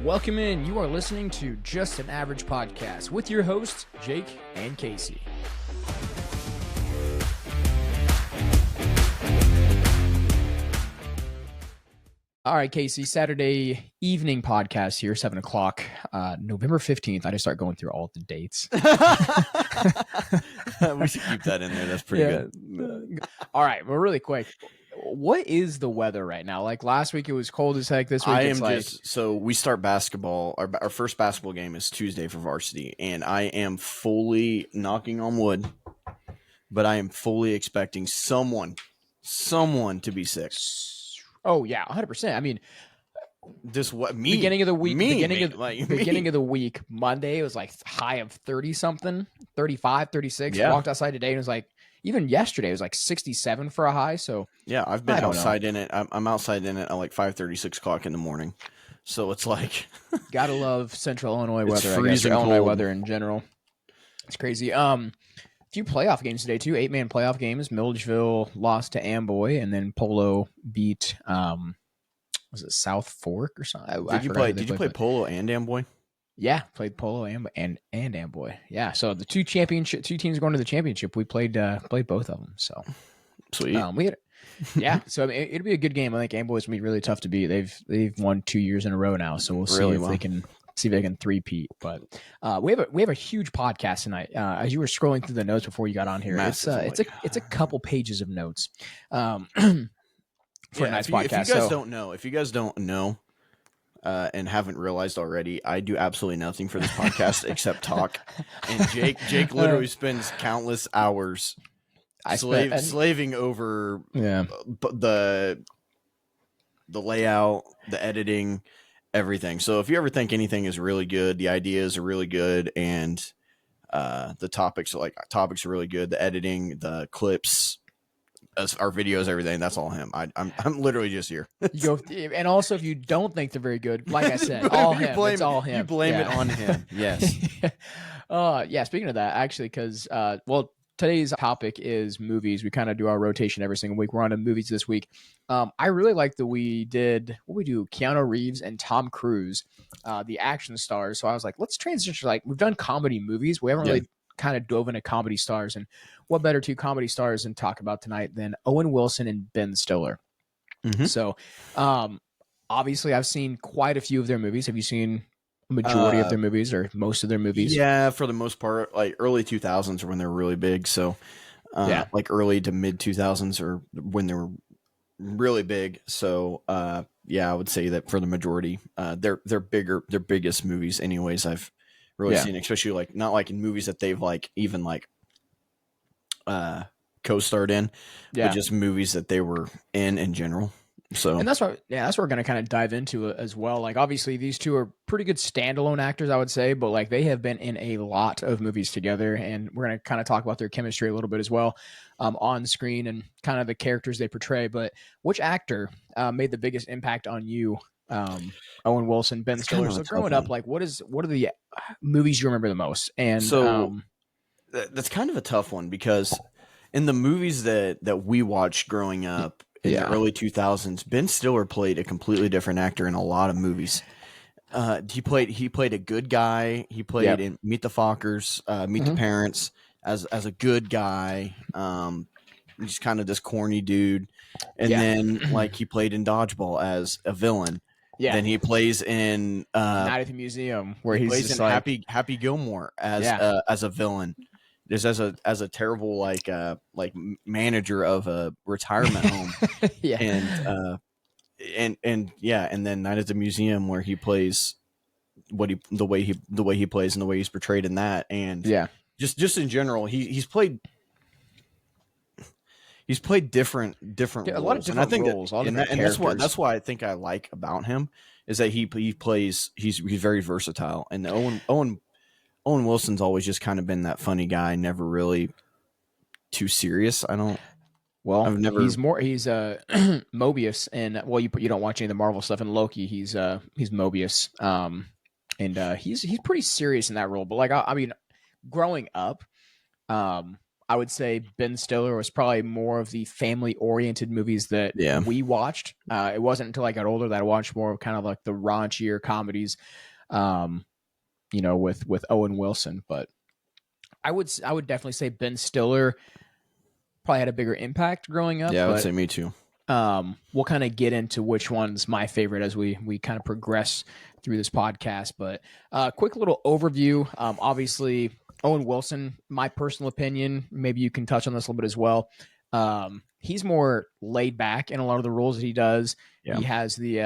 Welcome in. You are listening to Just an Average Podcast with your hosts, Jake and Casey. All right, Casey, Saturday evening podcast here, 7 o'clock, November 15th. I just start going through all the dates. We should keep that in there. That's pretty good. All right, well, really quick. What is the weather right now? Like last week, it was cold as heck. This week, So we start basketball. Our first basketball game is Tuesday for varsity, and I am fully knocking on wood, but I am fully expecting someone to be sick. Oh yeah, 100%. I mean, beginning of the week, beginning of the week, Monday it was like high of 30 something, 35, 36. Yeah. Walked outside today and it was like, even yesterday it was like 67 for a high. So yeah, I've been outside in it. I'm outside in it at like 5:30, 6 o'clock in the morning. So it's like gotta love Central Illinois weather. I guess, or Illinois weather in general. It's crazy. A few playoff games today too. 8-man playoff games. Milledgeville lost to Amboy, and then Polo beat was it South Fork or something? Did you play Polo and Amboy? Yeah, played Polo and Amboy. Yeah, so the two teams going to the championship. We played both of them. So sweet. So I mean, it'll be a good game. I think Amboy's gonna be really tough to beat. They've won 2 years in a row now, so we'll see if they can three-peat. But we have a huge podcast tonight. As you were scrolling through the notes before you got on here, it's a couple pages of notes for a nice podcast. If you guys don't know and haven't realized already, I do absolutely nothing for this podcast except talk. And Jake literally spends countless hours slaving over the layout, the editing, everything. So if you ever think anything is really good, the ideas are really good, and the topics are really good, the editing, the clips, our videos, everything, that's all him. I'm literally just here. And also, if you don't think they're very good, like I said, it's all him. You blame it on him. Yes. Speaking of that, actually, because today's topic is movies. We kind of do our rotation every single week. We're on to movies this week. I really like that we did Keanu Reeves and Tom Cruise, the action stars. So I was like, let's transition. Like, we've done comedy movies. We haven't really kind of dove into comedy stars, and what better two comedy stars to talk about tonight than Owen Wilson and Ben Stiller. Mm-hmm. So obviously I've seen quite a few of their movies. Have you seen a majority of their movies or most of their movies? Yeah, for the most part, like early 2000s are when they were really big. So like early to mid 2000s are when they were really big. So I would say that for the majority, they're biggest movies anyways I've really seen, especially like not like in movies that they've like even like co-starred in, but just movies that they were in general. So, and that's what we're going to kind of dive into as well. Like, obviously these two are pretty good standalone actors, I would say, but like they have been in a lot of movies together, and we're going to kind of talk about their chemistry a little bit as well, on screen and kind of the characters they portray. But which actor made the biggest impact on you? Owen Wilson, Ben Stiller. So growing up, like what are the movies you remember the most? And so that's kind of a tough one, because in the movies that we watched growing up in the early 2000s, Ben Stiller played a completely different actor in a lot of movies. He played a good guy. He played in Meet the Fockers, Meet the Parents as a good guy. Just kind of this corny dude. And then like he played in Dodgeball as a villain. Yeah. Then he plays in Night at the Museum, where he's plays in like, Happy Gilmore as a villain. Just as a terrible like manager of a retirement home. And then Night at the Museum, where he plays the way he plays and the way he's portrayed in that. And just in general, he's played different roles. A lot of different roles. That's why I think I like about him is that he's very versatile. And Owen Wilson's always just kind of been that funny guy, never really too serious. He's Mobius, and you don't watch any of the Marvel stuff. In Loki, he's Mobius, and he's pretty serious in that role. But like I mean, growing up, I would say Ben Stiller was probably more of the family-oriented movies that we watched. It wasn't until I got older that I watched more of kind of like the raunchier comedies, with Owen Wilson. But I would definitely say Ben Stiller probably had a bigger impact growing up. Yeah, I would but say me too. We'll kind of get into which one's my favorite as we kind of progress through this podcast. But quick little overview. Obviously, Owen Wilson, my personal opinion, maybe you can touch on this a little bit as well. He's more laid back in a lot of the roles that he does. Yeah. He has the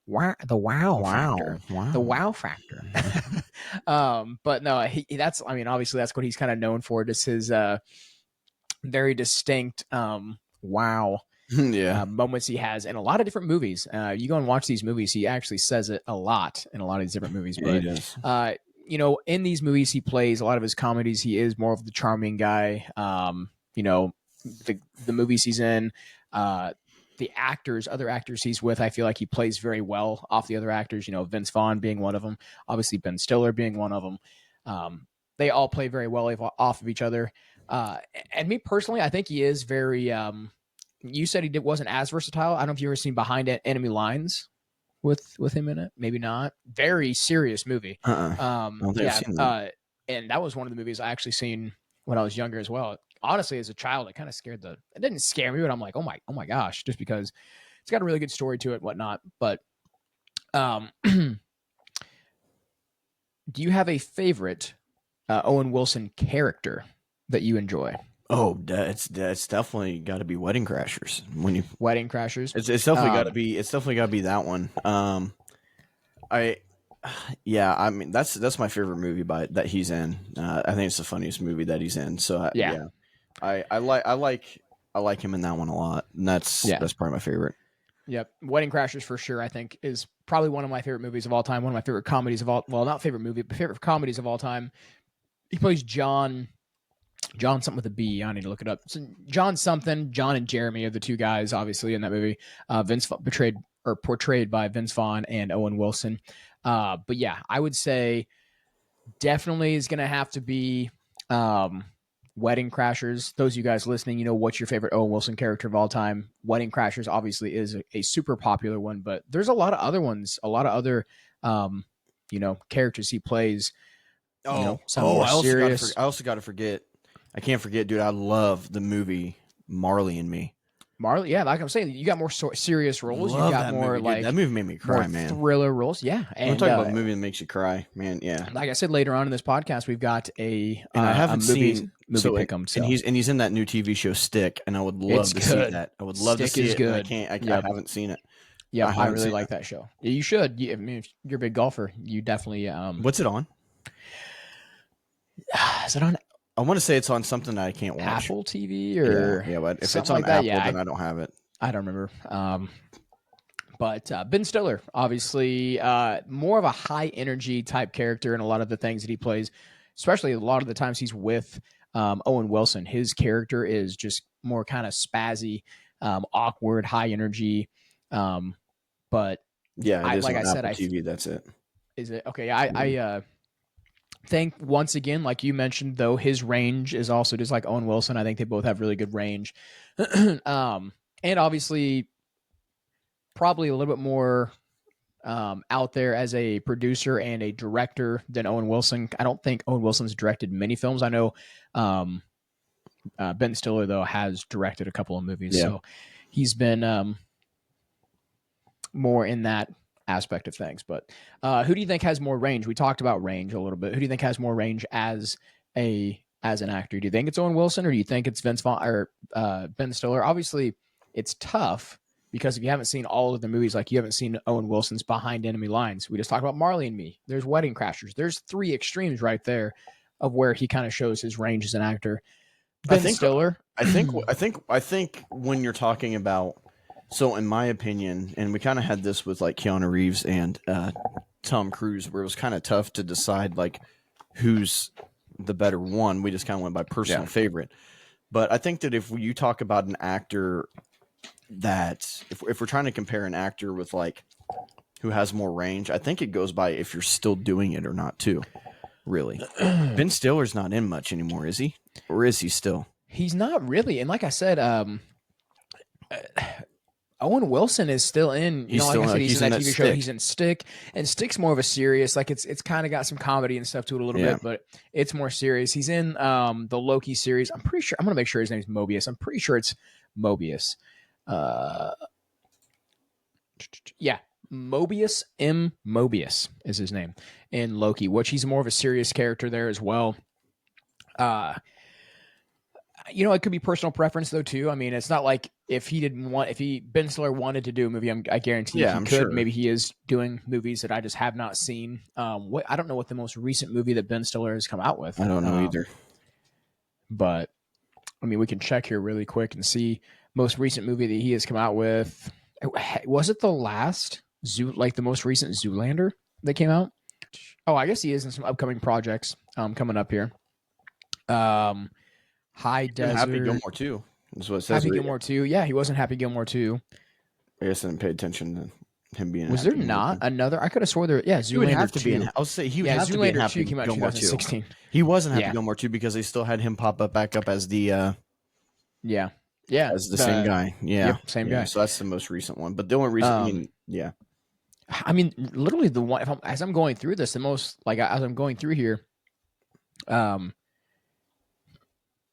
wow factor. The wow factor. But no, that's, I mean, obviously that's what he's kind of known for, just his very distinct moments he has in a lot of different movies. You go and watch these movies, he actually says it a lot in a lot of these different movies. Yeah, but he does. In these movies he plays, a lot of his comedies, he is more of the charming guy. The movies he's in, the other actors he's with, I feel like he plays very well off the other actors. Vince Vaughn being one of them, obviously Ben Stiller being one of them. They all play very well off of each other. And me personally, I think he is very. You said he wasn't as versatile. I don't know if you've ever seen Behind Enemy Lines with him in it. Maybe not. Very serious movie. I don't think I've seen that. And that was one of the movies I actually seen when I was younger as well. Honestly, as a child, it kind of it didn't scare me, but I'm like, oh my gosh, just because it's got a really good story to it, and whatnot. But do you have a favorite Owen Wilson character that you enjoy? Oh, it's definitely got to be Wedding Crashers. Wedding Crashers, it's definitely got to be. It's definitely got to be that one. I mean that's my favorite movie that he's in. I think it's the funniest movie that he's in. So I like him in that one a lot, and that's probably my favorite. Yep, Wedding Crashers for sure. I think is probably one of my favorite movies of all time. One of my favorite comedies of all. Well, not favorite movie, but favorite comedies of all time. He plays John something with a B. I need to look it up. So John something. John and Jeremy are the two guys, obviously, in that movie. Portrayed by Vince Vaughn and Owen Wilson. But yeah, I would say definitely is going to have to be Wedding Crashers. Those of you guys listening, what's your favorite Owen Wilson character of all time? Wedding Crashers obviously is a super popular one, but there's a lot of other ones, a lot of other, characters he plays. I also got to forget. I can't forget, dude. I love the movie Marley and Me. Marley, yeah, like I'm saying, you got more serious roles. Love you got more movie, that movie made me cry, man. Thriller roles, yeah. And I'm talking about a movie that makes you cry, man. Yeah. Like I said, later on in this podcast, we've got I haven't seen movie pick'em. So. And he's in that new TV show Stick, and I would love to see that. I would love to see it. Good. I haven't seen it. Yeah, I really like that show. You should. I mean, if you're a big golfer, you definitely. What's it on? Is it on? I want to say it's on something that I can't watch. Apple TV or but if it's on Apple, then I don't have it. I don't remember. But Ben Stiller, obviously, more of a high energy type character in a lot of the things that he plays, especially a lot of the times he's with Owen Wilson. His character is just more kind of spazzy, awkward, high energy. But yeah, it is like on Apple TV. That's it. Is it okay? I think once again, like you mentioned, though, his range is also just like Owen Wilson. I think they both have really good range. And obviously, probably a little bit more out there as a producer and a director than Owen Wilson. I don't think Owen Wilson's directed many films. I know Ben Stiller, though, has directed a couple of movies. Yeah. So he's been more in that aspect of things. But who do you think has more range? We talked about range a little bit. Who do you think has more range as an actor? Do you think it's Owen Wilson, or do you think it's Vince Vaughn or Ben Stiller? Obviously, it's tough because if you haven't seen all of the movies, like you haven't seen Owen Wilson's Behind Enemy Lines. We just talked about Marley and Me. There's Wedding Crashers. There's three extremes right there of where he kind of shows his range as an actor. Stiller. I think when you're talking about, so in my opinion, and we kind of had this with like Keanu Reeves and Tom Cruise, where it was kind of tough to decide like who's the better one. We just kind of went by personal favorite. But I think that if you talk about an actor that if we're trying to compare an actor with like who has more range, I think it goes by if you're still doing it or not too. Really, Ben Stiller's not in much anymore, is he? Or is he still? He's not really. And like I said, Owen Wilson is still in, He's like I still said, he's in that TV show. Stick. He's in Stick, and Stick's more of a serious, like it's kind of got some comedy and stuff to it a little bit, but it's more serious. He's in the Loki series. I'm pretty sure, I'm going to make sure his name's Mobius. I'm pretty sure it's Mobius. Yeah, Mobius, Mobius is his name in Loki, which he's more of a serious character there as well. It could be personal preference though too. I mean, it's not like if Ben Stiller wanted to do a movie, I guarantee he could. Sure. Maybe he is doing movies that I just have not seen. I don't know what the most recent movie that Ben Stiller has come out with. I don't know either. But I mean, we can check here really quick and see most recent movie that he has come out with. Was it the most recent Zoolander that came out? Oh, I guess he is in some upcoming projects coming up here. High Desert. Happy Gilmore 2. That's what it says. Happy Gilmore 2. Yeah, he wasn't Happy Gilmore 2. I guess I didn't pay attention to him being. Was there not another? I could have swore there. Yeah, Zoolander. He would have to 2. be in. I'll say he would have to be in Happy came out Gilmore 2016. He wasn't Happy Gilmore 2 because they still had him pop back up as the. As the same guy. Yeah, yep, same guy. So that's the most recent one. But the only reason, I mean, literally the one. As I'm going through this, the most as I'm going through here.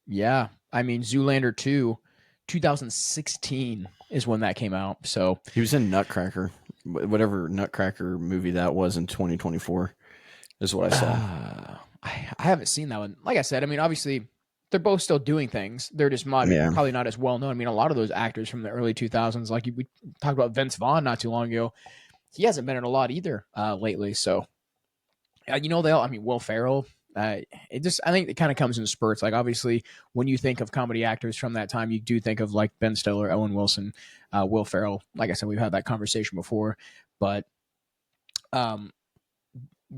Yeah. I mean, Zoolander 2, 2016 is when that came out. So he was in Nutcracker, whatever Nutcracker movie that was in 2024 is what I saw. I haven't seen that one. Like I said, I mean, obviously they're both still doing things. They're just probably not as well known. I mean, a lot of those actors from the early 2000s, like we talked about Vince Vaughn not too long ago, he hasn't been in a lot either lately. So, Will Ferrell. I think it kind of comes in spurts. Like obviously, when you think of comedy actors from that time, you do think of like Ben Stiller, Owen Wilson, Will Ferrell. Like I said, we've had that conversation before, but I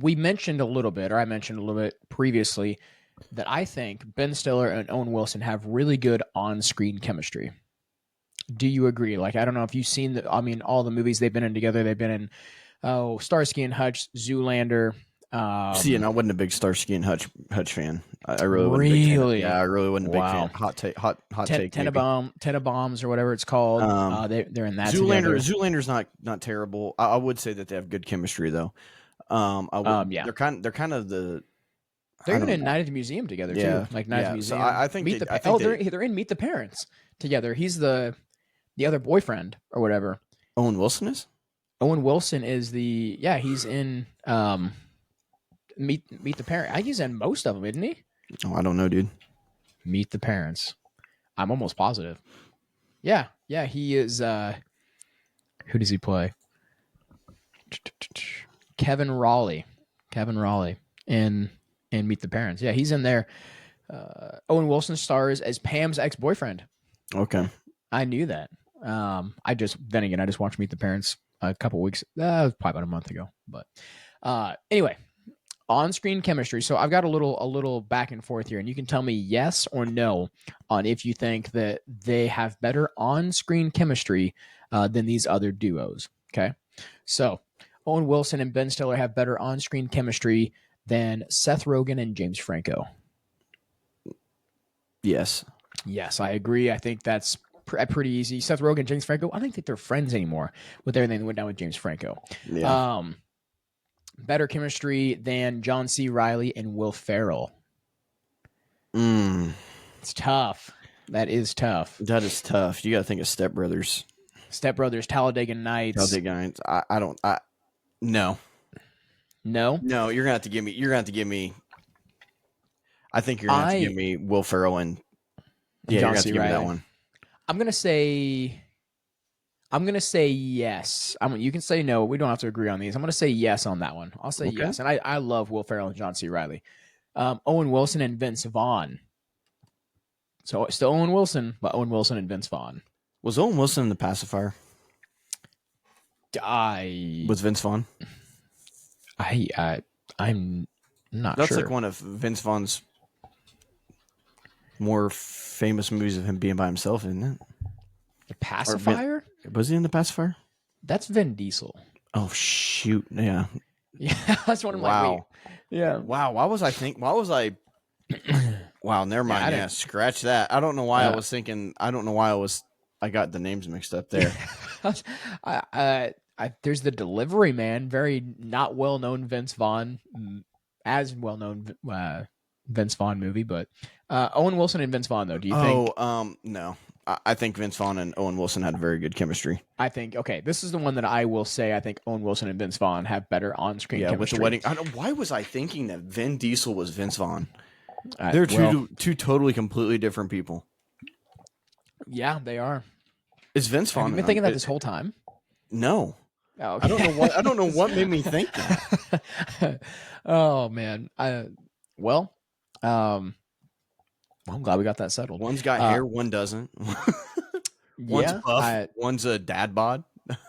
mentioned a little bit previously that I think Ben Stiller and Owen Wilson have really good on-screen chemistry. Do you agree? Like, I don't know if you've seen all the movies they've been in together. They've been in Starsky and Hutch, Zoolander. I wasn't a big Starsky and Hutch fan. I really wasn't. A big fan. Yeah, I really wasn't a big fan. Hot take. Tenenbaums or whatever it's called. They're in that. Zoolander's not terrible. I would say that they have good chemistry though. They're kind of the. They're even in Night at the Museum together too. Like Night at the Museum. So I think they're in Meet the Parents together. He's the other boyfriend or whatever. Owen Wilson is. Owen Wilson is he's in Meet the Parents. I think he's in most of them, isn't he? Oh, I don't know, dude. Meet the Parents. I'm almost positive. Yeah, he is. Who does he play? Kevin Raleigh in Meet the Parents. Yeah, he's in there. Owen Wilson stars as Pam's ex-boyfriend. Okay, I knew that. I just watched Meet the Parents a couple weeks, probably about a month ago. But anyway, on-screen chemistry. So I've got a little back and forth here, and you can tell me yes or no on if you think that they have better on-screen chemistry than these other duos. Okay, so Owen Wilson and Ben Stiller have better on-screen chemistry than Seth Rogen and James Franco. Yes, I agree. I think that's pretty easy. Seth Rogen, James Franco, I don't think they're friends anymore with everything that went down with James Franco. Yeah. Better chemistry than John C. Reilly and Will Ferrell. It's tough. That is tough. That is tough. You got to think of Step Brothers. Talladega Nights. No. No? No, you're gonna have to give me. I think you're gonna have to give me Will Ferrell and John C. Reilly. That one. I'm gonna say yes. You can say no. We don't have to agree on these. I'm gonna say yes on that one. I'll say yes. And I love Will Ferrell and John C. Reilly. Owen Wilson and Vince Vaughn. So still Owen Wilson, but Owen Wilson and Vince Vaughn. Was Owen Wilson in The Pacifier? Was Vince Vaughn? I'm not That's sure. like one of Vince Vaughn's more famous movies of him being by himself, isn't it? The Pacifier? Was he in The Pacifier? That's Vin Diesel. Oh shoot! Yeah. Yeah, that's one of my. Wow. Yeah. Wow. Why was I? Wow, never Yeah, mind. I Yeah, didn't. scratch that. I don't know why I was thinking. I don't know why I got the names mixed up there. There's the delivery man, very not well known Vince Vaughn, as well known Vince Vaughn movie, but Owen Wilson and Vince Vaughn though. Do you think? No. I think Vince Vaughn and Owen Wilson had very good chemistry. I think okay. This is the one that I will say. I think Owen Wilson and Vince Vaughn have better on screen Yeah, with the chemistry. wedding. I don't. Why was I thinking that Vin Diesel was Vince Vaughn? They're Well, two totally completely different people. yeah, they are. Is Vince Have you Vaughn? been thinking that this whole time? No. Oh, I okay. don't know what. I don't know what made me think that. Oh man. Well, um, I'm glad we got that settled. One's got hair, one doesn't. One's Yeah, buff, one's a dad bod. very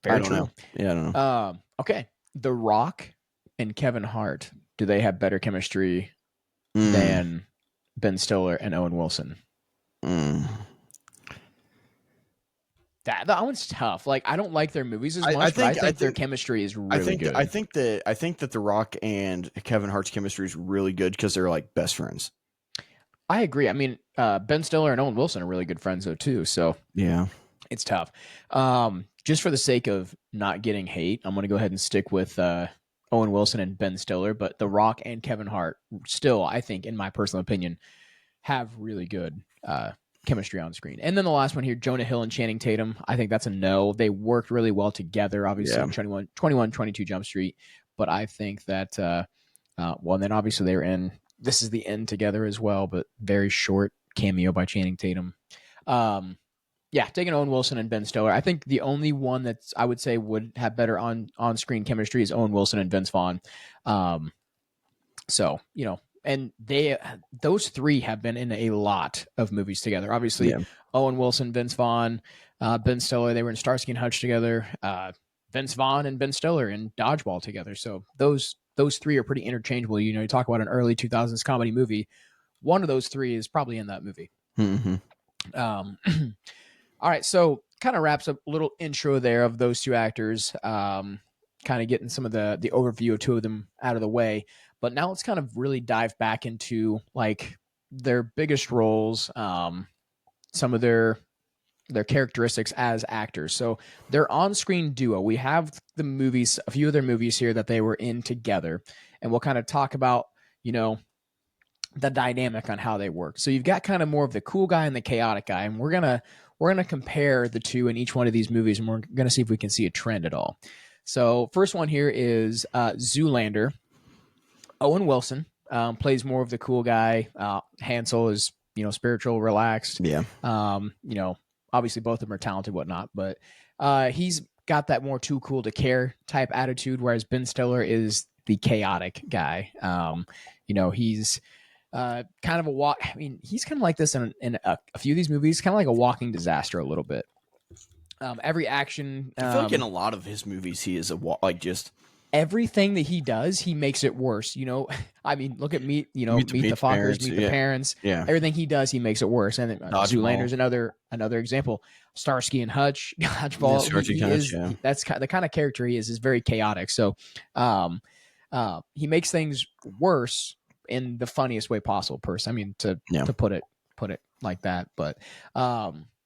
I don't true. know. Yeah, I don't know. Okay, The Rock and Kevin Hart. Do they have better chemistry Mm, than Ben Stiller and Owen Wilson? mm. That one's tough. Like I don't like their movies as much, I but I think think their chemistry is really good. I think that The Rock and Kevin Hart's chemistry is really good because they're like best friends. I agree. I mean, Ben Stiller and Owen Wilson are really good friends though too. So Yeah. it's tough. Just for the sake of not getting hate, I'm going to go ahead and stick with Owen Wilson and Ben Stiller. But The Rock and Kevin Hart still, I think, in my personal opinion, have really good chemistry on screen. And then the last one here, Jonah Hill and Channing Tatum. I think that's a no. They worked really well together, obviously, in 22 Jump Street. But I think that, well, and then obviously they were in This Is the End together as well, but very short cameo by Channing Tatum. Yeah, taking Owen Wilson and Ben Stiller. I think the only one that I would say would have better on-screen chemistry is Owen Wilson and Vince Vaughn. So, and those three have been in a lot of movies together. Obviously, Owen Wilson, Vince Vaughn, Ben Stiller, they were in Starsky and Hutch together. Vince Vaughn and Ben Stiller in Dodgeball together. So those three are pretty interchangeable. You talk about an early 2000s comedy movie. One of those three is probably in that movie. Mm-hmm. All right, so kind of wraps up a little intro there of those two actors, kind of getting some of the overview of two of them out of the way. But now let's kind of really dive back into like their biggest roles, some of their characteristics as actors. So their on-screen duo. We have the movies, a few of their movies here that they were in together, and we'll kind of talk about the dynamic on how they work. So you've got kind of more of the cool guy and the chaotic guy, and we're gonna compare the two in each one of these movies, and we're gonna see if we can see a trend at all. So first one here is Zoolander. Owen Wilson plays more of the cool guy. Hansel is spiritual, relaxed. Yeah. Obviously both of them are talented, whatnot, but he's got that more too cool to care type attitude, whereas Ben Stiller is the chaotic guy. He's kind of he's kind of like this in a few of these movies, kind of like a walking disaster a little bit. Every action, I feel like in a lot of his movies, he is just everything that he does, he makes it worse. Look at Meet the Fockers, Meet the Parents. Yeah. Everything he does, he makes it worse. And Zoolander's another example. Starsky and Hutch, Dodgeball. That's the kind of character he is very chaotic. So, he makes things worse in the funniest way possible. To put it like that. But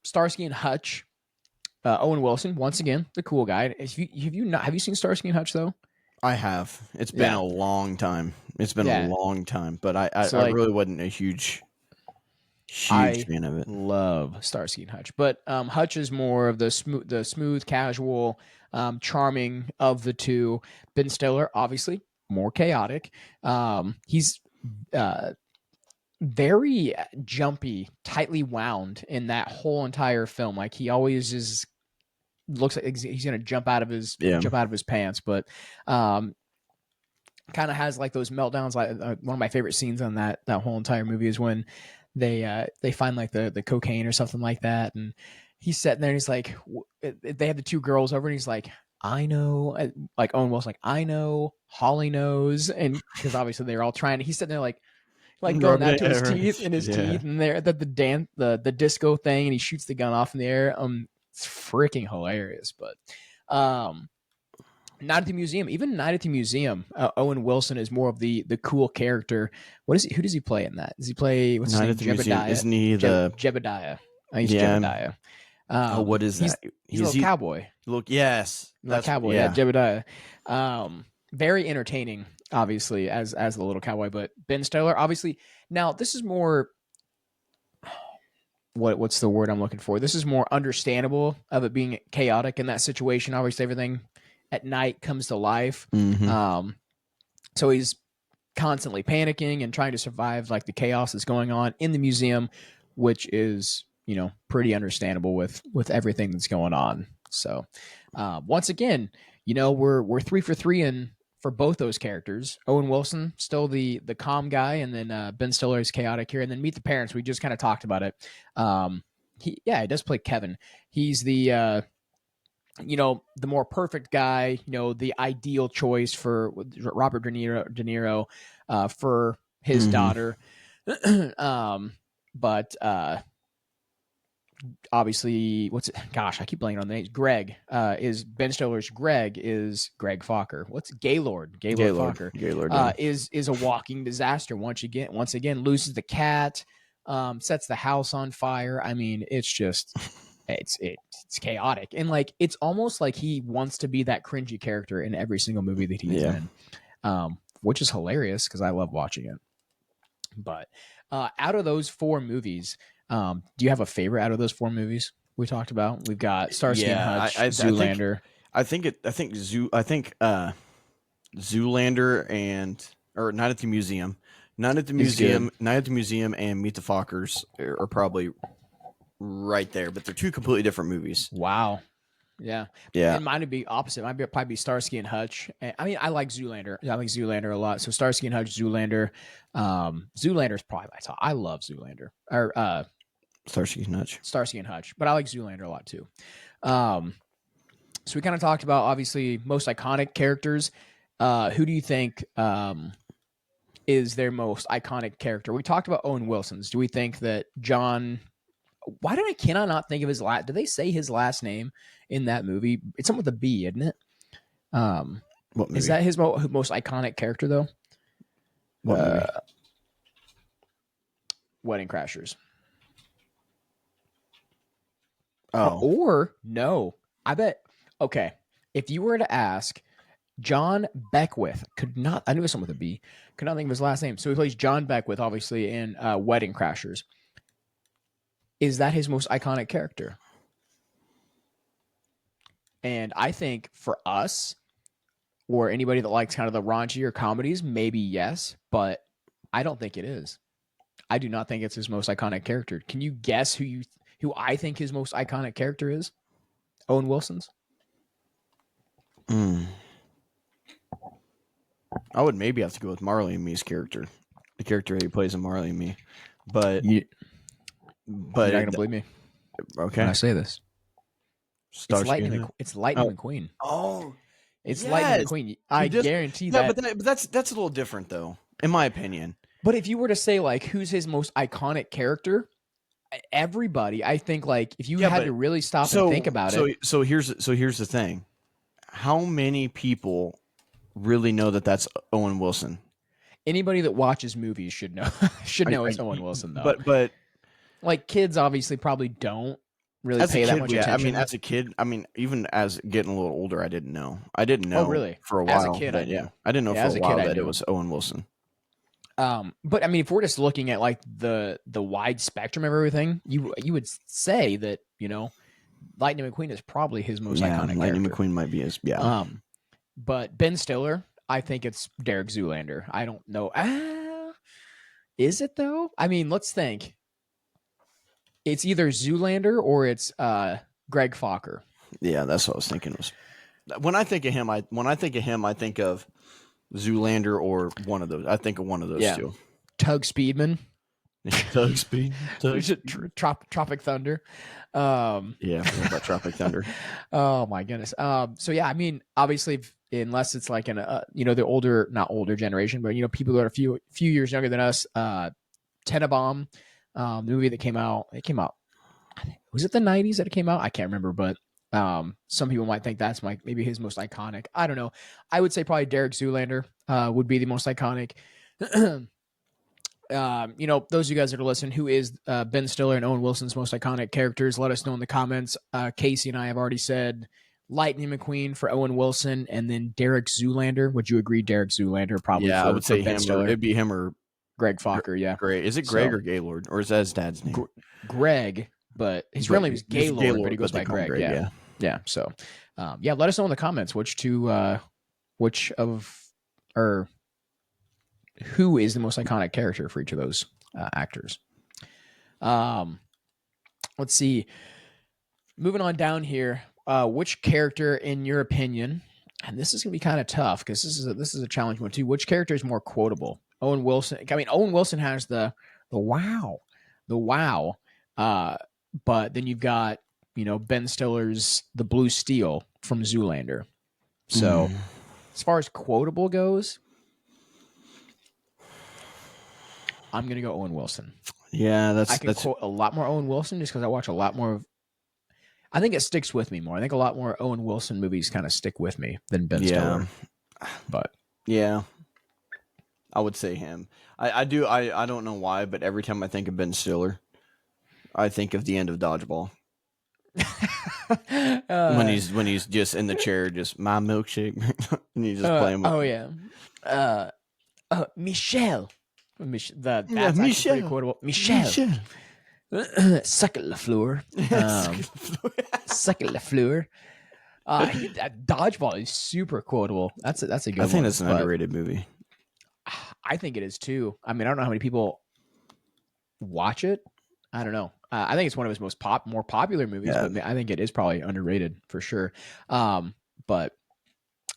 Starsky and Hutch, Owen Wilson, once again, the cool guy. Have you seen Starsky and Hutch though? I have. It's been a long time. A long time, but I really wasn't a huge fan of it. Love Starsky and Hutch, but Hutch is more of the smooth, casual, charming of the two. Ben Stiller, obviously, more chaotic. He's very jumpy, tightly wound in that whole entire film. Like he always looks like he's gonna jump out of his pants, but kind of has like those meltdowns. Like one of my favorite scenes on that whole entire movie is when they find like the cocaine or something like that, and he's sitting there and he's like, they have the two girls over and he's like, I know, like Owen Wilson, like I know, Holly knows, and because obviously they're all trying. He's sitting there like going out to his teeth and they're at the disco thing, and he shoots the gun off in the air. It's freaking hilarious. But Night at the Museum, even Night at the Museum, Owen Wilson is more of the cool character. What is he? Who does he play in that? Does he play what's his Night name? at the Museum, Jebediah. isn't he the? Jebediah. I think he's Yeah. Jebediah. Oh, what is that? He's a little cowboy. Look, yes, Like that's cowboy, yeah, Jebediah. Very entertaining, obviously, as the little cowboy. But Ben Stiller, obviously, now this is more what's the word I'm looking for? This is more understandable of it being chaotic in that situation. Obviously, everything at night comes to life. Mm-hmm. So he's constantly panicking and trying to survive like the chaos that's going on in the museum, which is, you know, pretty understandable with everything that's going on. So once again, you know, we're 3 for 3 in for both those characters. Owen Wilson, still the calm guy, and then Ben Stiller is chaotic here. And then Meet the Parents, we just kind of talked about it. He does play Kevin. He's the you know, the more perfect guy, you know, the ideal choice for Robert De Niro for his daughter. But obviously, what's it? Gosh, I keep blanking on the names. Greg is Ben Stiller's. Greg is Greg Fokker. What's Gaylord? Gaylord Fokker. Gaylord yeah. Is a walking disaster. Once again, loses the cat, sets the house on fire. I mean, it's just it's chaotic, and like it's almost like he wants to be that cringy character in every single movie that he's in, which is hilarious because I love watching it. But out of those 4 movies, do you have a favorite out of those 4 movies we talked about? We've got Starsky and Hutch, Zoolander. I think Zoolander or Night at the Museum. Night at the Museum and Meet the Fockers are probably right there, but they're 2 completely different movies. Wow. Yeah. And mine would be opposite. Mine would probably be Starsky and Hutch. I mean, I like Zoolander. I like Zoolander a lot. So Starsky and Hutch, Zoolander. Zoolander is probably my top. I love Zoolander. Or Starsky and Hutch. Starsky and Hutch. But I like Zoolander a lot too. So we kind of talked about, obviously, most iconic characters. Who do you think is their most iconic character? We talked about Owen Wilson's. Do we think that John... Why can I not think of his last? Do they say his last name in that movie? It's something with a B, isn't it? What movie? Is that his most iconic character though? What movie? Wedding Crashers. Oh, or no? I bet. Okay, if you were to ask John Beckwith, I knew it was something with a B. Could not think of his last name. So he plays John Beckwith, obviously in Wedding Crashers. Is that his most iconic character? And I think for us, or anybody that likes kind of the raunchier comedies, maybe yes, but I don't think it is. I do not think it's his most iconic character. Can you guess who I think his most iconic character is? Owen Wilson's? I would maybe have to go with Marley and Me's character, the character he plays in Marley and Me, but. But you're not gonna believe me. Okay. When I say this. It's Lightning McQueen. Oh. It's Lightning McQueen. I guarantee that. But that's a little different though, in my opinion. But if you were to say like who's his most iconic character, everybody, I think like if you had to really stop and think about it. So here's the thing. How many people really know that that's Owen Wilson? Anybody that watches movies should know it's Owen Wilson though. But like kids obviously probably don't really pay that much attention. I mean, as a kid, even as getting a little older, I didn't know. Oh, really? For a while. As a kid, I knew. I didn't know for a while that it was Owen Wilson. But I mean, if we're just looking at like the wide spectrum of everything, you would say that, you know, Lightning McQueen is probably his most iconic Lightning character. McQueen might be his, But Ben Stiller, I think it's Derek Zoolander. I don't know. Is it though? I mean, let's think. It's either Zoolander or it's Greg Fokker. Yeah, that's what I was thinking. When I think of him, I think of Zoolander or one of those. I think of one of those two. Tug Speedman. Tropic Thunder. About Tropic Thunder. Oh my goodness. So yeah, I mean, obviously, unless it's like an you know, the not older generation, but you know, people that are a few years younger than us. Tenenbaum, the movie that came out. Was it the 90s that it came out? I can't remember, but Some people might think that's maybe his most iconic. I don't know. I would say probably Derek Zoolander would be the most iconic. Those of you guys that are listening, who is Ben Stiller and Owen Wilson's most iconic characters? Let us know in the comments. Casey and I have already said Lightning McQueen for Owen Wilson, and then Derek Zoolander. Would you agree, Derek Zoolander? Probably. Yeah, I would say Ben him. Stiller. It'd be him or Greg Fokker. Yeah. Greg. Is it Greg or Gaylord, or is that his dad's name? Greg, but his real name is Gaylord, but he goes by Greg. Yeah. So, let us know in the comments who is the most iconic character for each of those actors. Let's see. Moving on down here, which character, in your opinion, and this is going to be kind of tough because this is a challenge one too. Which character is more quotable? Owen Wilson. I mean, Owen Wilson has the wow, but then you've got Ben Stiller's the Blue Steel from Zoolander. So, as far as quotable goes, I'm going to go Owen Wilson. Yeah, I can quote a lot more Owen Wilson just because I watch a lot more of. I think it sticks with me more. I think a lot more Owen Wilson movies kind of stick with me than Ben Stiller. But yeah, I would say him. I do. I don't know why, but every time I think of Ben Stiller, I think of the end of Dodgeball. When he's just in the chair, just my milkshake, and he's just playing with. Oh yeah, Michelle. That's actually pretty quotable. Michelle. Suck it, Lafleur. Suck it, Lafleur. Dodgeball is super quotable. That's a good one. I think that's an underrated movie. I think it is too. I mean, I don't know how many people watch it. I don't know. I think it's one of his more popular movies, but I think it is probably underrated for sure. But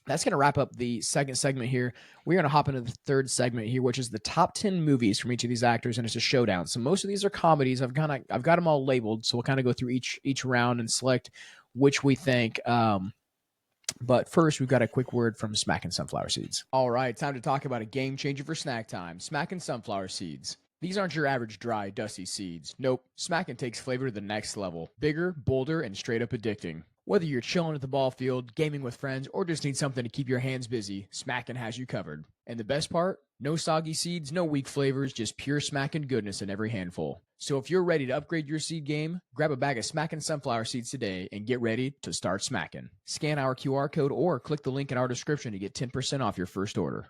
that's going to wrap up the second segment here. We're going to hop into the third segment here, which is the top 10 movies from each of these actors, and it's a showdown. So most of these are comedies. I've got them all labeled, so we'll kind of go through each round and select which we think. But first, we've got a quick word from Smackin' Sunflower Seeds. All right, time to talk about a game changer for snack time. Smackin' Sunflower Seeds. These aren't your average dry, dusty seeds. Nope, Smackin' takes flavor to the next level. Bigger, bolder, and straight up addicting. Whether you're chilling at the ball field, gaming with friends, or just need something to keep your hands busy, Smackin' has you covered. And the best part? No soggy seeds, no weak flavors, just pure Smackin' goodness in every handful. So if you're ready to upgrade your seed game, grab a bag of Smackin' Sunflower Seeds today and get ready to start smacking. Scan our QR code or click the link in our description to get 10% off your first order.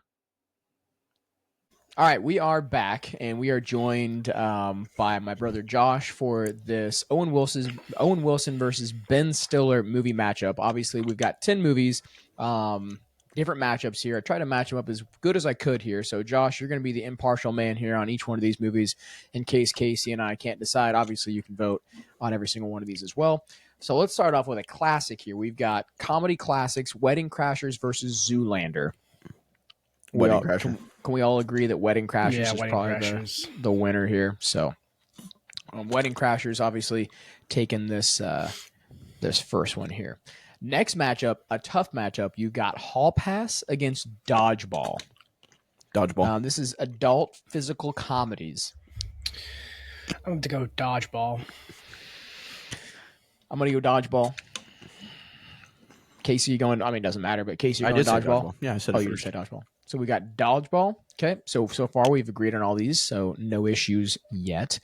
All right, we are back, and we are joined by my brother Josh for this Owen Wilson versus Ben Stiller movie matchup. Obviously, we've got 10 movies, different matchups here. I tried to match them up as good as I could here. So, Josh, you're going to be the impartial man here on each one of these movies in case Casey and I can't decide. Obviously, you can vote on every single one of these as well. So let's start off with a classic here. We've got comedy classics, Wedding Crashers versus Zoolander. Wedding Crashers. Can we all agree that Wedding Crashers is probably the winner here? So, Wedding Crashers obviously taking this first one here. Next matchup, a tough matchup. You've got Hall Pass against Dodgeball. This is adult physical comedies. I'm going to go Dodgeball. I'm going to go Dodgeball. Casey, you going? I mean, it doesn't matter, but Casey, you going Dodgeball? Yeah, I said it you said Dodgeball. So we got Dodgeball. Okay, so far we've agreed on all these, so no issues yet.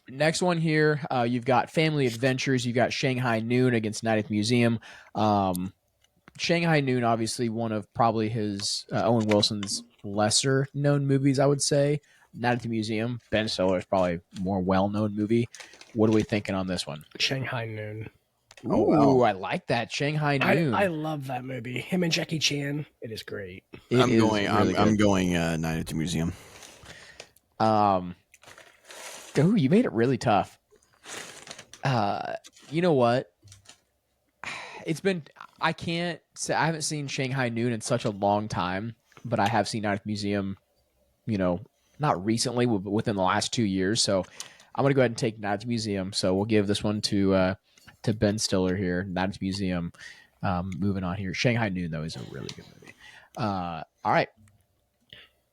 Next one here, you've got Family Adventures. You've got Shanghai Noon against Night at the Museum. Shanghai Noon, obviously one of probably his Owen Wilson's lesser known movies, I would say. Night at the Museum, Ben Stiller's probably more well-known movie. What are we thinking on this one? Shanghai Noon. Ooh, wow. I like that. Shanghai Noon. I love that movie. Him and Jackie Chan. It is great. I'm going Night at the Museum. Ooh, you made it really tough. You know what? I can't say I haven't seen Shanghai Noon in such a long time, but I have seen Night at the Museum, not recently, but within the last 2 years. So I'm going to go ahead and take Night at the Museum. So we'll give this one to Ben Stiller here. Night at the Museum. Moving on here. Shanghai Noon, though, is a really good movie. All right.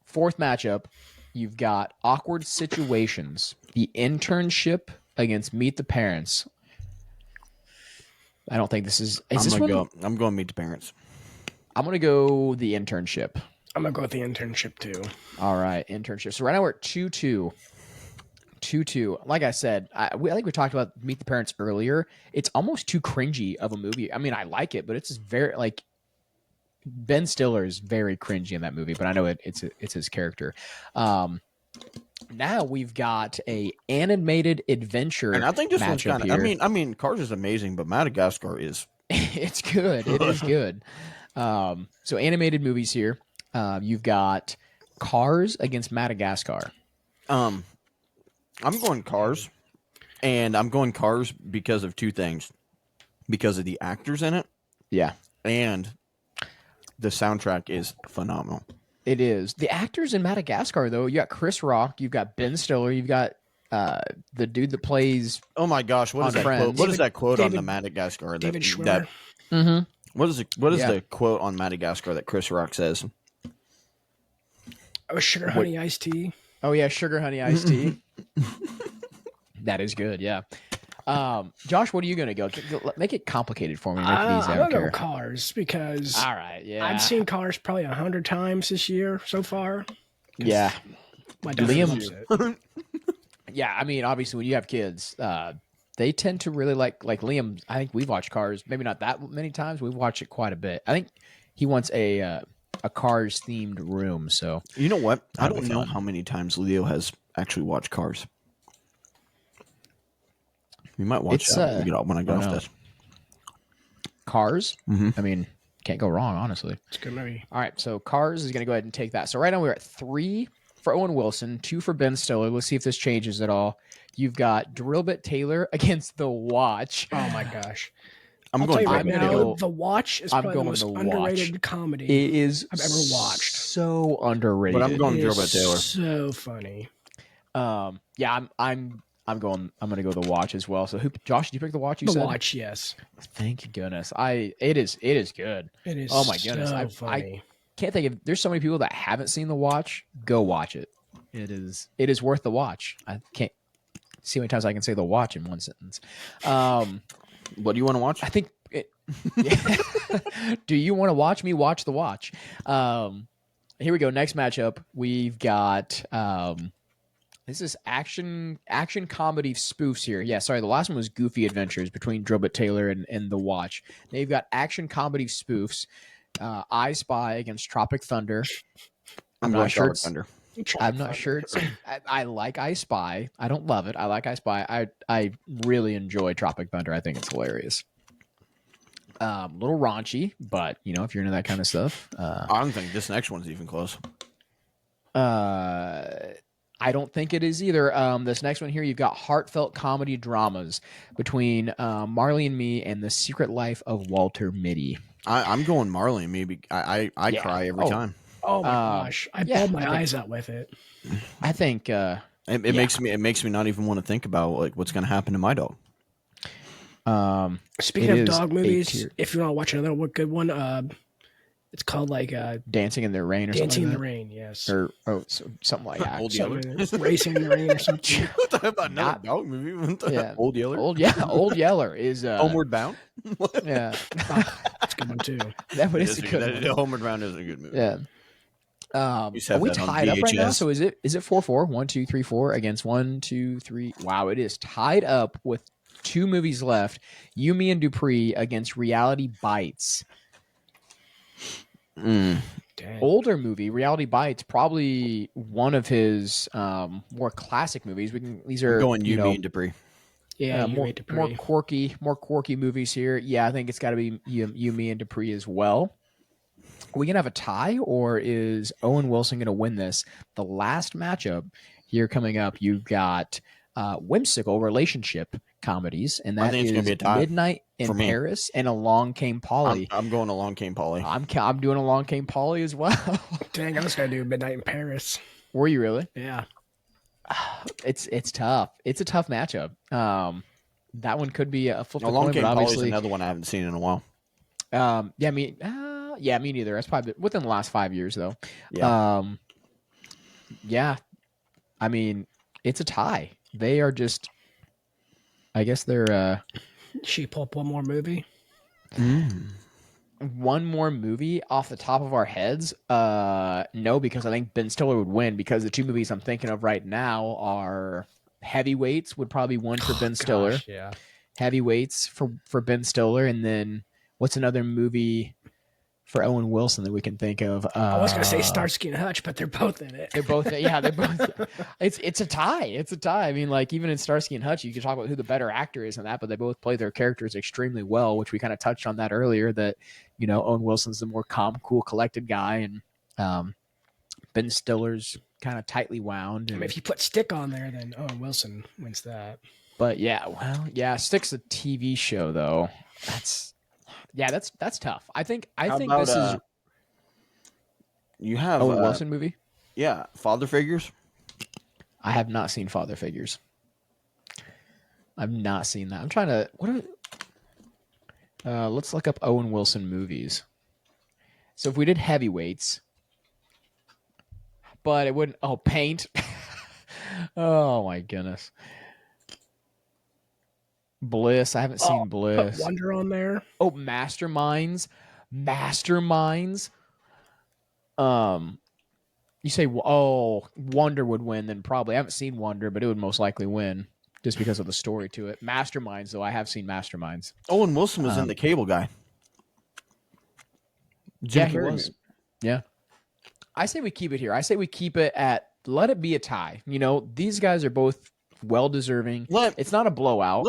Fourth matchup, you've got Awkward Situations. The Internship against Meet the Parents. I don't think this is. I'm going Meet the Parents. I'm gonna go The Internship. I'm gonna go with The Internship too. All right, Internship. So right now we're at 2-2. 2-2. Like I said, I think we talked about Meet the Parents earlier. It's almost too cringy of a movie. I mean, I like it, but it's just very like Ben Stiller is very cringy in that movie. But I know it's his character. Now we've got a animated adventure, and I think this one's matchup kind of. here. I mean, Cars is amazing, but Madagascar is. It's good. It is good. So animated movies here. You've got Cars against Madagascar. I'm going Cars, and I'm going Cars because of two things. Because of the actors in it. Yeah. And the soundtrack is phenomenal. It is. The actors in Madagascar, though, you got Chris Rock, you've got Ben Stiller, you've got the dude that plays. Oh my gosh, what is that Friends. quote? What is that quote on the Madagascar? David Schwimmer. That, Mm-hmm. what is the quote on Madagascar that Chris Rock says? Oh, Sugar Honey Iced Tea. Oh yeah, Sugar Honey Iced Tea. That is good. Yeah. Josh, what are you gonna go? Make it complicated for me. I'm gonna go Cars because all right. Yeah. I've seen Cars probably 100 times this year so far. Yeah. My dad loves it. Yeah, I mean, obviously, when you have kids, they tend to really like Liam. I think we've watched Cars, maybe not that many times. We've watched it quite a bit. I think he wants a Cars themed room. So you know what? I That'll don't be know fun. how many times Leo has actually watched Cars. We might watch that when I get off this. Cars. Mm-hmm. I mean, can't go wrong, honestly. It's a good movie. All right, so Cars is going to go ahead and take that. So right now we're at 3 for Owen Wilson, 2 for Ben Stiller. Let's see if this changes at all. You've got Drillbit Taylor against The Watch. Oh my gosh. I'm I'll going. tell you right I'm now, gonna go- The Watch is I'm probably the going most The Watch. underrated comedy It is I've ever watched. so underrated. But I'm going It is Drillbit Taylor. so funny. Yeah, I'm going to go The Watch as well. So Josh, did you pick The Watch? You The said? Watch, yes. Thank goodness. It is good. It is Oh my goodness. so I funny. can't think of. There's so many people that haven't seen The Watch. Go watch it. It is worth the watch. I can't see how many times I can say The Watch in one sentence. What do you want to watch? I think. Do you want to watch me watch The Watch? Here we go. Next matchup. We've got. This is action comedy spoofs here. Yeah, sorry. The last one was Goofy Adventures between Drillbit Taylor and The Watch. Now you've got action comedy spoofs. I Spy against Tropic Thunder. I'm not going sure Tropic it's- Thunder. I'm not sure. I like I Spy. I don't love it. I like I Spy. I really enjoy Tropic Thunder. I think it's hilarious. A little raunchy, but if you're into that kind of stuff, I don't think this next one's even close. I don't think it is either. This next one here, you've got heartfelt comedy dramas between Marley and Me and The Secret Life of Walter Mitty. I'm going Marley and Me. I Yeah. cry every time. Oh my gosh. I bawled my eyes out with it. I think It makes me not even want to think about like what's going to happen to my dog. Speaking it of is dog A movies, tier. if you want to watch another good one, it's called like Dancing in the Rain or Dancing in the something Rain, yes. like that. Or something like that. Old Yeller. Something, Racing in the Rain or something. What the about Not- another dog movie? What the Yeah. Old Yeller. Old Yeller is Homeward Bound. yeah. That's a good one too. That one It is a good one. Homeward Bound is a good movie. Yeah. Used to have Are we that on tied up right now? VHS. So is it 4-4? 1, 2, 3, 4 against 1, 2, 3. Wow, it is tied up with 2 movies left. You, Me, and Dupree against Reality Bites. Dang. Older movie, Reality Bites, probably one of his more classic movies. These are Going you, me, and Dupree. Yeah, you more made Dupree. quirky movies here. Yeah, I think it's got to be you, Me, and Dupree as well. Are we gonna have a tie, or is Owen Wilson gonna win this? The last matchup here coming up, you've got whimsical relationship comedies, and I that think it's is gonna be a tie Midnight in for me. Paris and Along Came Polly. I'm going Along Came Polly. I'm doing Along Came Polly as well. Dang, I was gonna do Midnight in Paris. Were you really? Yeah. It's tough. It's a tough matchup. That one could be a flip of the Along coin, Came but Polly is obviously, another one I haven't seen in a while. me neither. That's probably within the last 5 years, though. Yeah. Yeah. I mean, it's a tie. They are just. I guess they're. She pull up one more movie. One more movie off the top of our heads? No, because I think Ben Stiller would win, because the two movies I'm thinking of right now are Heavyweights would probably win for Ben Stiller. Gosh, yeah. Heavyweights for Ben Stiller, and then what's another movie for Owen Wilson that we can think of? I was gonna say Starsky and Hutch, but they're both in it. They're both, yeah, they're both. It's a tie. It's a tie. I mean, like, even in Starsky and Hutch, you can talk about who the better actor is in that, but they both play their characters extremely well, which we kind of touched on that earlier. That, you know, Owen Wilson's the more calm, cool, collected guy, and Ben Stiller's kind of tightly wound. And, I mean, if you put Stick on there, then Owen Wilson wins that. but yeah, well, yeah, Stick's a TV show though. That's tough. I think this is you have Owen Wilson movie. Yeah, Father Figures. I have not seen Father Figures. I've not seen that. I'm trying to. Let's look up Owen Wilson movies. So if we did Heavyweights, but it wouldn't. Oh, Paint. Oh my goodness. Bliss. I haven't seen Bliss. Put Wonder on there. Oh, Masterminds. You say, oh, Wonder would win, then probably. I haven't seen Wonder, but it would most likely win just because of the story to it. Masterminds, though, I have seen Masterminds. Owen Wilson was in The Cable Guy. Yeah, he was. Yeah. I say we keep it here. I say we keep it at, let it be a tie. You know, these guys are both well-deserving. It's not a blowout.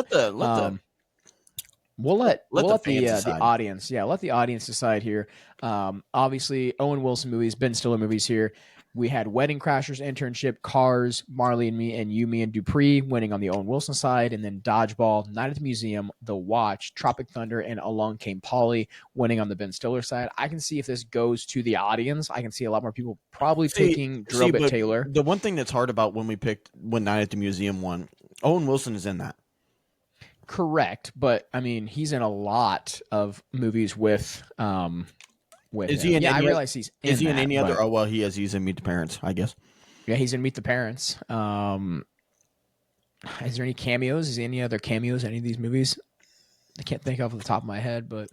We'll let the audience, let the audience decide here. Obviously, Owen Wilson movies, Ben Stiller movies here. We had Wedding Crashers, Internship, Cars, Marley and Me, and You, Me, and Dupree winning on the Owen Wilson side, and then Dodgeball, Night at the Museum, The Watch, Tropic Thunder, and Along Came Polly winning on the Ben Stiller side. I can see if this goes to the audience. I can see a lot more people probably picking Drillbit Taylor. The one thing that's hard about when Night at the Museum won, Owen Wilson is in that. Correct, but I mean, he's in a lot of movies with is he in I realize he's in Is he in any other? but, Oh well, he's in Meet the Parents, I guess. Yeah, he's in Meet the Parents. Is there any cameos? Is there any other cameos in any of these movies? I can't think of the top of my head, but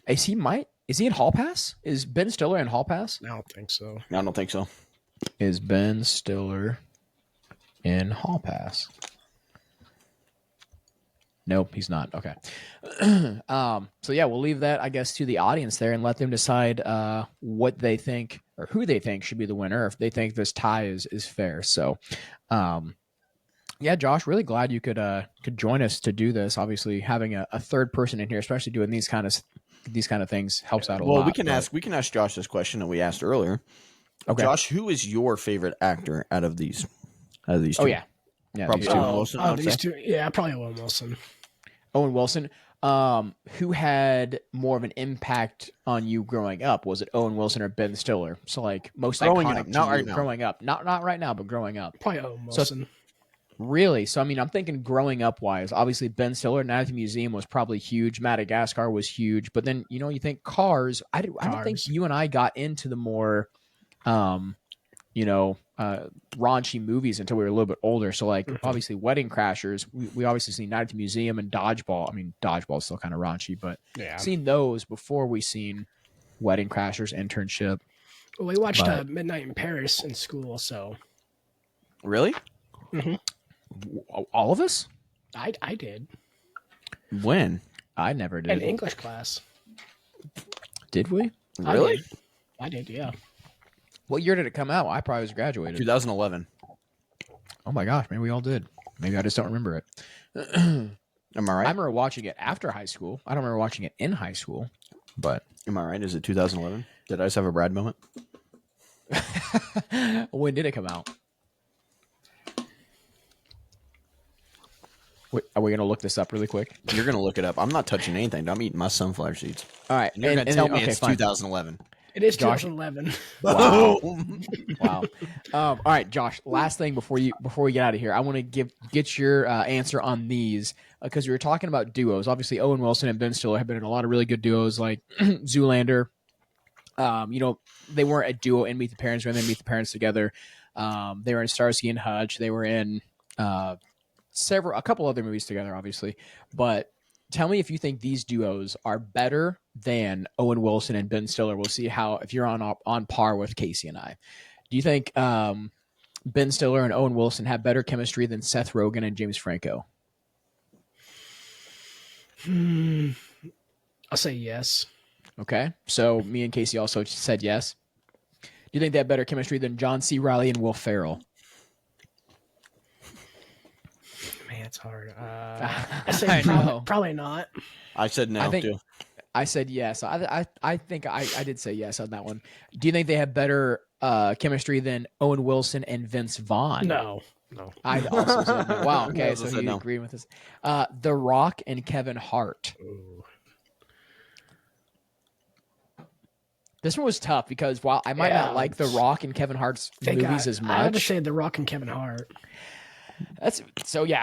is he in Hall Pass? Is Ben Stiller in Hall Pass? I don't think so. I don't think so. Is Ben Stiller in Hall Pass? Nope, he's not. Okay. So yeah, we'll leave that, I guess, to the audience there and let them decide what they think or who they think should be the winner, or if they think this tie is fair. So, yeah, Josh, really glad you could join us to do this. Obviously, having a third person in here, especially doing these kind of things, helps out a lot. Well, we can ask Josh this question that we asked earlier. Okay, Josh, who is your favorite actor out of these? Two? Oh yeah, probably Owen Wilson. These two, yeah, probably Owen Wilson. Owen Wilson. Who had more of an impact on you growing up? Was it Owen Wilson or Ben Stiller? So like most growing iconic up, not right now. Growing up, not right now, but growing up. Probably Owen Wilson. So, really? So I mean, I'm thinking growing up wise. Obviously, Ben Stiller, Night at the Museum was probably huge. Madagascar was huge. But then you think Cars. I don't think you and I got into the more, raunchy movies until we were a little bit older. So like obviously Wedding Crashers, we obviously seen Night at the Museum and Dodgeball. I mean, Dodgeball is still kind of raunchy, but seen those before we seen Wedding Crashers, Internship. Well, we watched Midnight in Paris in school, so. Really? Mm-hmm. All of us? I did. When? I never did. In English class. Did we? Really? I did, yeah. What year did it come out? I probably was graduated. 2011. Oh my gosh, maybe we all did. Maybe I just don't remember it. Am I right? I remember watching it after high school. I don't remember watching it in high school, but am I right? Is it 2011? Did I just have a Brad moment? When did it come out? Wait, are we going to look this up really quick? You're going to look it up. I'm not touching anything. I'm eating my sunflower seeds. All right. And you're going to tell me it's 2011. It is 2011. Wow. Wow. All right, Josh, last thing before we get out of here, I want to get your answer on these because we were talking about duos. Obviously, Owen Wilson and Ben Stiller have been in a lot of really good duos like Zoolander. They weren't a duo in Meet the Parents when they Meet the Parents together. They were in Starsky and Hutch. They were in a couple other movies together, obviously. But tell me if you think these duos are better than Owen Wilson and Ben Stiller. We'll see how if you're on par with Casey and I. Do you think Ben Stiller and Owen Wilson have better chemistry than Seth Rogen and James Franco? I'll say yes. Okay, so me and Casey also said yes. Do you think they have better chemistry than John C. Reilly and Will Ferrell? Man, it's hard. I say probably not. I said no, too. I said yes. I think I did say yes on that one. Do you think they have better chemistry than Owen Wilson and Vince Vaughn? No. I also said no. Wow. Okay, so you no. agree with this. The Rock and Kevin Hart. Ooh. This one was tough because while I might not like The Rock and Kevin Hart's movies as much, I had to say The Rock and Kevin Hart.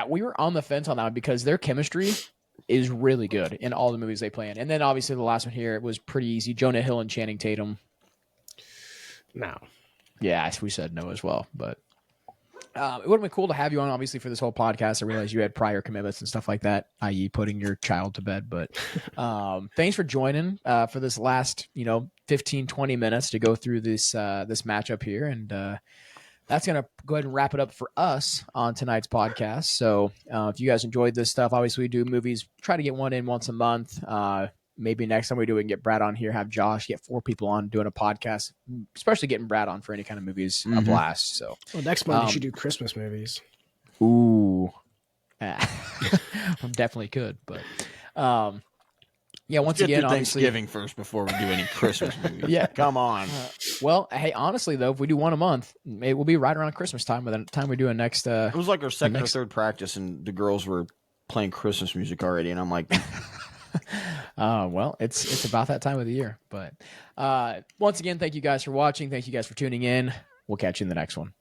We were on the fence on that one because their chemistry is really good in all the movies they play in. And then obviously the last one here, it was pretty easy. Jonah Hill and Channing Tatum. No. Yeah, we said no as well. But it would have been cool to have you on, obviously, for this whole podcast. I realized you had prior commitments and stuff like that, i.e. putting your child to bed. But thanks for joining for this last, 15, 20 minutes to go through this matchup here. And that's going to go ahead and wrap it up for us on tonight's podcast. So if you guys enjoyed this stuff, obviously we do movies, try to get one in once a month. Maybe next time we do, we can get Brad on here, have Josh, get 4 people on doing a podcast, especially getting Brad on for any kind of movies, a blast. So next month you should do Christmas movies. Ooh. Definitely could. But once again, obviously Thanksgiving first before we do any Christmas movies. Yeah. Come on. Well, hey, honestly, though, if we do one a month, it will be right around Christmas time by the time we do a next. It was like our second or third practice, and the girls were playing Christmas music already, and I'm like, well, it's about that time of the year. But once again, thank you guys for watching. Thank you guys for tuning in. We'll catch you in the next one.